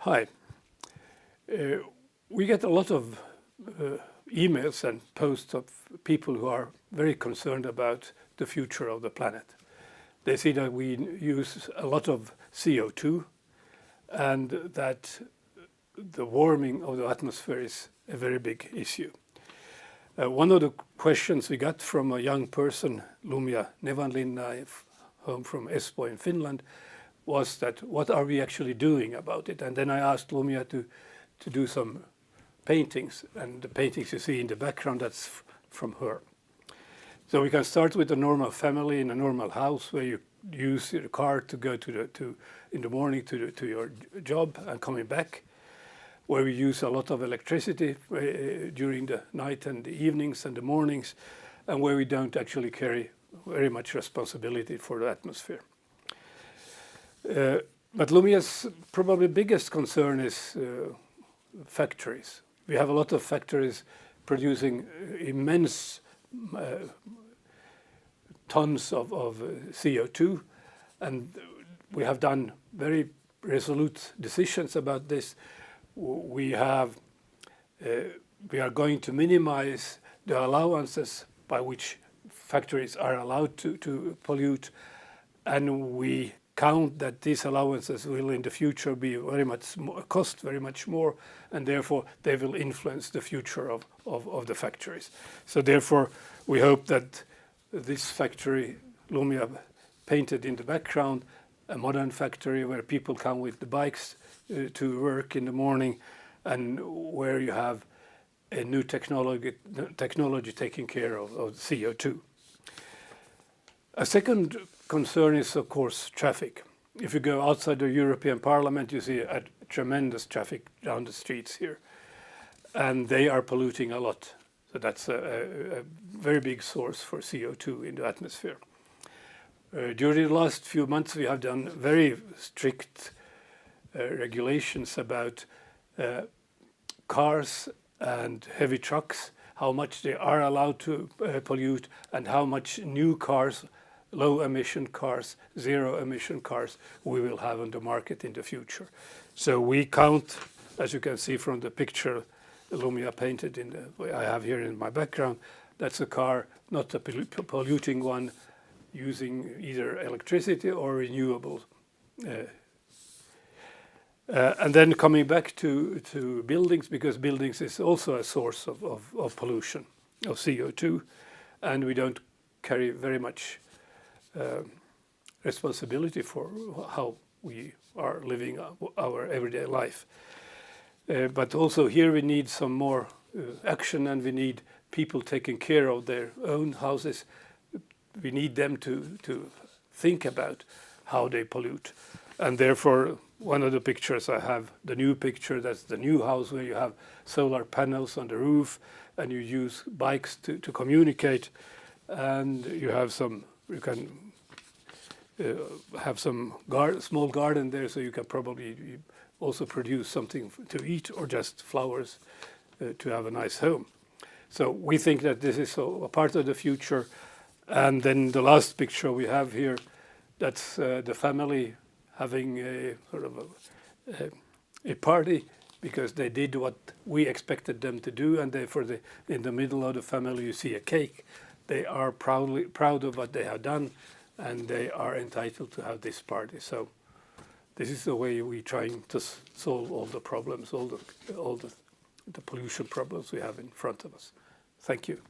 Hi. We get a lot of emails and posts of people who are very concerned about the future of the planet. They see that we use a lot of CO2 and that the warming of the atmosphere is a very big issue. One of the questions we got from a young person, Lumia Nevanlinna, home from Espoo in Finland, was that what are we actually doing about it? And then I asked Lumia to do some paintings, and the paintings you see in the background, that's from her. So we can start with a normal family in a normal house where you use your car to go in the morning to your job and coming back, where we use a lot of electricity during the night and the evenings and the mornings, and where we don't actually carry very much responsibility for the atmosphere. But Lumia's probably biggest concern is factories. We have a lot of factories producing immense tons of CO2, and we have done very resolute decisions about this. We are going to minimize the allowances by which factories are allowed to pollute, and we count that these allowances will in the future be cost very much more, and therefore they will influence the future of the factories. So therefore we hope that this factory, Lumia painted in the background, a modern factory where people come with the bikes to work in the morning, and where you have a new technology taking care of CO2. A second concern is, of course, traffic. If you go outside the European Parliament, you see a tremendous traffic down the streets here, and they are polluting a lot. So that's a very big source for CO2 in the atmosphere. During the last few months, we have done very strict regulations about cars and heavy trucks, how much they are allowed to pollute, and how much new cars, low emission cars, zero emission cars we will have on the market in the future. So we count, as you can see from the picture Lumia painted I have here in my background, that's a car, not a polluting one, using either electricity or renewables. And then coming back to buildings, because buildings is also a source of pollution, of CO2, and we don't carry very much responsibility for how we are living our everyday life. But also here we need some more action, and we need people taking care of their own houses. We need them to think about how they pollute. And therefore, one of the pictures I have, the new picture, that's the new house where you have solar panels on the roof and you use bikes to communicate, and you have you can have some small garden there, so you can probably also produce something to eat or just flowers to have a nice home. So we think that this is a part of the future. And then the last picture we have here, that's the family having a sort of a party, because they did what we expected them to do, and in the middle of the family you see a cake. They are proud of what they have done, and they are entitled to have this party. So this is the way we're trying to solve all the problems, all the pollution problems we have in front of us. Thank you.